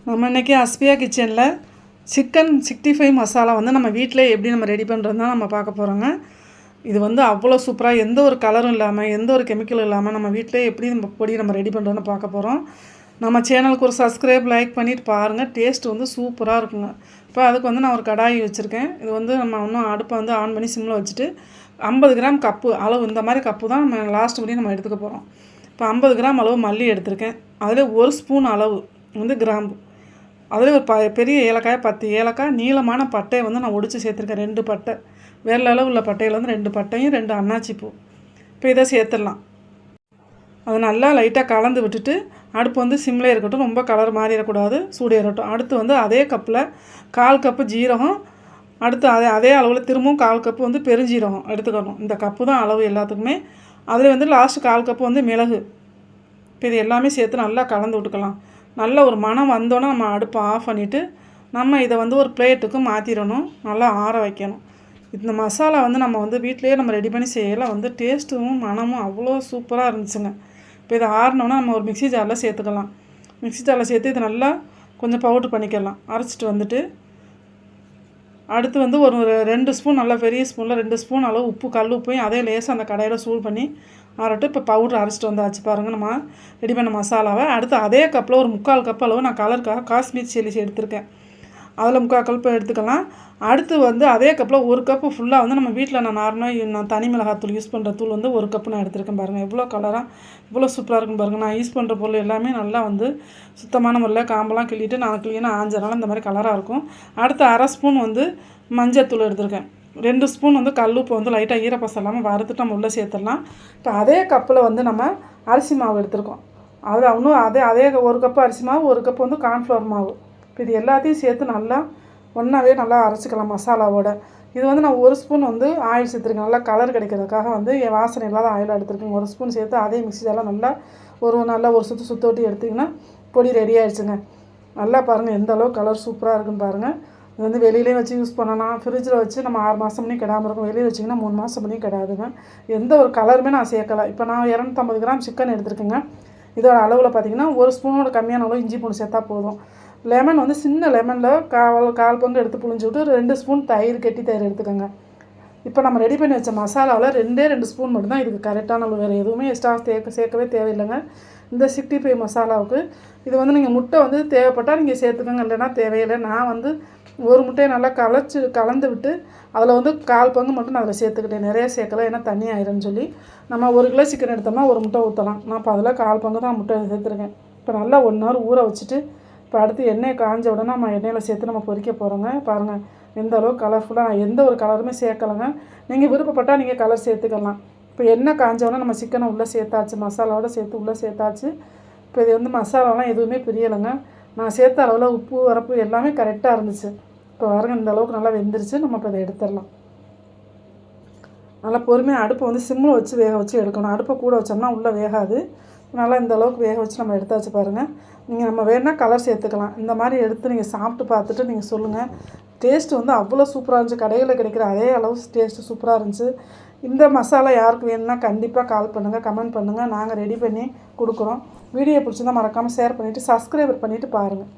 நம்ம இன்றைக்கி அஸ்பியா கிச்சனில் சிக்கன் 65 மசாலா வந்து நம்ம வீட்டில் எப்படி நம்ம ரெடி பண்ணுறது தான் நம்ம பார்க்க போகிறோங்க. இது வந்து அவ்வளோ சூப்பராக எந்த ஒரு கலரும் இல்லாமல் எந்த ஒரு கெமிக்கலும் இல்லாமல் நம்ம வீட்டிலே எப்படி நம்ம பொடி நம்ம ரெடி பண்ணுறோன்னு பார்க்க போகிறோம். நம்ம சேனலுக்கு ஒரு சப்ஸ்கிரைப் லைக் பண்ணிவிட்டு பாருங்கள். டேஸ்ட் வந்து சூப்பராக இருக்குங்க. இப்போ அதுக்கு வந்து நான் ஒரு கடாயி வச்சுருக்கேன். இது வந்து நம்ம இன்னும் அடுப்பை வந்து ஆன் பண்ணி சிம்மில் வச்சுட்டு 50 கிராம் கப்பு அளவு, இந்த மாதிரி கப்பு தான் நம்ம லாஸ்ட் முடியும் நம்ம எடுத்துக்க போகிறோம். இப்போ 50 கிராம் அளவு மல்லி எடுத்திருக்கேன். அதில் 1 ஸ்பூன் அளவு வந்து கிராம்பு, அதில் ஒரு பெரிய ஏலக்காய் 10 ஏலக்காய், நீளமான பட்டையை வந்து நான் ஒடிச்சு சேர்த்துருக்கேன். 2 பட்டை, வேறு அளவு உள்ள பட்டையில் வந்து 2 பட்டையும் 2 அன்னாச்சி பூ. இப்போ இதை சேர்த்துடலாம். அதை நல்லா லைட்டாக கலந்து விட்டுட்டு அடுப்பு வந்து சிம்மில் இருக்கட்டும், ரொம்ப கலர் மாறிடக்கூடாது, சூடு ஏறட்டும். அடுத்து வந்து அதே கப்பில் 1/4 கப்பு ஜீரகம், அடுத்து அதே அளவில் திரும்பவும் 1/4 கப்பு வந்து பெருஞ்சீரகம் எடுத்துக்கணும். இந்த கப்பு தான் அளவு எல்லாத்துக்குமே. அதில் வந்து லாஸ்ட்டு 1/4 கப்பு வந்து மிளகு. இப்போ இது எல்லாமே சேர்த்து நல்லா கலந்து விட்டுக்கலாம். நல்ல ஒரு மணம் வந்தோன்னே நம்ம அடுப்பை ஆஃப் பண்ணிவிட்டு நம்ம இதை வந்து ஒரு பிளேட்டுக்கு மாற்றிடணும், நல்லா ஆற வைக்கணும். இந்த மசாலா வந்து நம்ம வந்து வீட்டிலையே நம்ம ரெடி பண்ணி செய்யலாம். வந்து டேஸ்ட்டும் மணமும் அவ்வளோ சூப்பராக இருந்துச்சுங்க. இப்போ இதை ஆறினோன்னா நம்ம ஒரு மிக்ஸி ஜாரில் சேர்த்துக்கலாம். மிக்ஸி ஜாரில் சேர்த்து இது நல்லா கொஞ்சம் பவுட்ரு பண்ணிக்கலாம். அரைச்சிட்டு வந்துட்டு அடுத்து வந்து ஒரு 2 ஸ்பூன், நல்லா பெரிய ஸ்பூனில் 2 ஸ்பூன் அளவு உப்பு, கல் உப்பையும் அதே லேசாக அந்த கடாயில் சூடு பண்ணி ஆறட்டும். இப்போ பவுட்ரு அரைச்சிட்டு வந்தாச்சு பாருங்கள் நம்ம ரெடி பண்ண மசாலாவை. அடுத்து அதே கப்பில் ஒரு 3/4 கப் அளவு நான் கலருக்காக காஷ்மீர் சில்லி எடுத்திருக்கேன். அதில் 3/4 கப் எடுத்துக்கலாம். அடுத்து வந்து அதே கப்பில் 1 கப்பு ஃபுல்லாக வந்து நம்ம வீட்டில் நான் நார்மலாக தனி மிளகாத்தூள் யூஸ் பண்ணுற தூள் வந்து 1 கப்பு நான் எடுத்திருக்கேன். பாருங்கள் எவ்வளோ கலராக இவ்வளோ சூப்பராக இருக்குன்னு பாருங்கள். நான் யூஸ் பண்ணுற பொருள் எல்லாமே நல்லா வந்து சுத்தமான முறையில் காம்பெல்லாம் கிள்ளிட்டு நான் கிளீனாக ஆஞ்சனால இந்த மாதிரி கலராக இருக்கும். அடுத்து 1/2 ஸ்பூன் வந்து மஞ்சத்தூள் எடுத்திருக்கேன். 2 ஸ்பூன் வந்து கல்லுப்பு வந்து லைட்டாக ஈரப்பசம் இல்லாமல் வறுத்துட்டு நம்ம உள்ளே சேர்த்துடலாம். இப்போ அதே கப்பில் வந்து நம்ம அரிசி மாவு எடுத்துருக்கோம். அதில் இன்னும் அதே 1 கப்பு அரிசி மாவு, 1 கப்பு வந்து கார்ன்ஃப்ளவர் மாவு. இப்போ இது எல்லாத்தையும் சேர்த்து நல்லா ஒன்றாவே நல்லா அரைச்சிக்கலாம் மசாலாவோட. இது வந்து நான் 1 ஸ்பூன் வந்து ஆயில் சேர்த்துருக்கேன். நல்லா கலர் கிடைக்கிறதுக்காக வந்து என் வாசனை இல்லாத ஆயில் எடுத்துருக்கேன். 1 ஸ்பூன் சேர்த்து அதே மிக்ஸி ஜாரில் நல்லா ஒரு சுற்று ஓட்டி எடுத்திங்கன்னா பொடி ரெடி ஆகிடுச்சுங்க. நல்லா பாருங்கள் எந்த அளவுக்கு கலர் சூப்பராக இருக்குன்னு பாருங்கள். இது வந்து வெளியிலே வச்சு யூஸ் பண்ணலாம். ஃப்ரிட்ஜில் வச்சு நம்ம 6 மாதம் பண்ணி கெடாமல் இருக்கும். வெளியே வச்சிங்கன்னா 3 மாதம் பண்ணி கெடாதுங்க. எந்த ஒரு கலருமே நான் சேர்க்கலை. இப்போ நான் 250 கிராம் சிக்கன் எடுத்துருக்கேங்க. இதோட அளவில் பார்த்திங்கன்னா 1 ஸ்பூனோட கம்மியான அளவு இஞ்சி பூண்டு சேர்த்தா போதும். லெமன் வந்து சின்ன லெமனில் 1/4 பங்கு எடுத்து புழிஞ்சு விட்டு 2 ஸ்பூன் தயிர், கெட்டி தயிர் எடுத்துக்கோங்க. இப்போ நம்ம ரெடி பண்ணி வச்ச மசாலாவில் 2 ஸ்பூன் மட்டும்தான் இதுக்கு கரெக்டான அளவு. வேறு எதுவுமே எக்ஸ்ட்ரா சேர்க்கவே தேவையில்லைங்க இந்த 65 மசாலாவுக்கு. இது வந்து நீங்கள் முட்டை வந்து தேவைப்பட்டால் நீங்கள் சேர்த்துக்கோங்க, இல்லைன்னா தேவையில்லை. நான் வந்து ஒரு முட்டையை நல்லா கலந்து விட்டு அதில் வந்து 1/4 பங்கு மட்டும் நான் அதில் சேர்த்துக்கிட்டேன். நிறைய சேர்க்கலை, ஏன்னா தண்ணி ஆயிரும்னு சொல்லி. நம்ம 1 கிலோ சிக்கன் எடுத்தோம்னா 1 முட்டை ஊற்றலாம். நான் இப்போ அதில் 1/4 பங்கு தான் முட்டை சேர்த்துருக்கேன். இப்போ நல்லா 1 ஹவர் ஊற வச்சுட்டு இப்போ அடுத்து எண்ணெய் காஞ்ச உடனே நம்ம எண்ணெயில் சேர்த்து நம்ம பொரிக்க போகிறோங்க. பாருங்கள் எந்த அளவுக்கு கலர்ஃபுல்லாக, நான் எந்த ஒரு கலருமே சேர்க்கலைங்க. நீங்கள் விருப்பப்பட்டால் நீங்கள் கலர் சேர்த்துக்கலாம். இப்போ எண்ணெய் காஞ்ச உடனே நம்ம சிக்கனை உள்ளே சேர்த்தாச்சு, மசாலாவோடு சேர்த்து உள்ளே சேர்த்தாச்சு. இப்போ இது வந்து மசாலாலாம் எதுவுமே பிரியலைங்க. நான் சேர்த்த அளவில் உப்பு, வரப்பு எல்லாமே கரெக்டாக இருந்துச்சு. இப்போ பாருங்கள் இந்த அளவுக்கு நல்லா வெந்துருச்சு. நம்ம இப்போ இதை எடுத்துடலாம். நல்லா பொறுமையாக அடுப்பை வந்து சிம்மில் வச்சு வேக வச்சு எடுக்கணும். அடுப்பை கூட வச்சோம்னா உள்ளே வேகாது. நல்லா இந்த அளவுக்கு வேக வச்சு நம்ம எடுத்தாச்சு பாருங்கள். நீங்கள் நம்ம வேணால் கலர் சேர்த்துக்கலாம். இந்த மாதிரி எடுத்து நீங்கள் சாப்பிட்டு பார்த்துட்டு நீங்கள் சொல்லுங்கள். டேஸ்ட்டு வந்து அவ்வளோ சூப்பராக இருந்துச்சு. கடையில் கிடைக்கிற அதே அளவு டேஸ்ட்டு சூப்பராக இருந்துச்சு. இந்த மசாலா யாருக்கு வேணும்னா கண்டிப்பாக கால் பண்ணுங்கள், கமெண்ட் பண்ணுங்கள். நாங்கள் ரெடி பண்ணி கொடுக்குறோம். வீடியோ பிடிச்சிருந்தால் மறக்காமல் ஷேர் பண்ணிவிட்டு சப்ஸ்கிரைபர் பண்ணிவிட்டு பாருங்கள்.